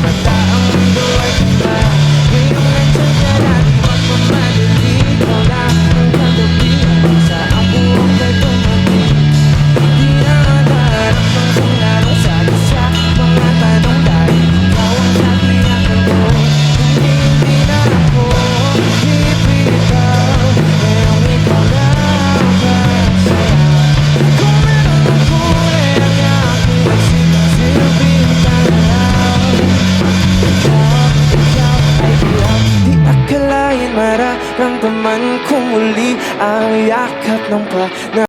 mata ang mundo ay iba. Ngayong nandyan ka na, di magmamadali. Ikaw lang ang kagabi, sa ang buong kay tumating. Di na naghahanap ng sangarong sagot sa mga tanong dahil ikaw ang natiyakal ko. Hindi na ako ipitaw, ngayong ikaw na ang kasaya. Kung meron ng kulay ang aking silbing tanaw, ikaw ay iyang di akalain. Mararamdaman ko muli ang yakap ng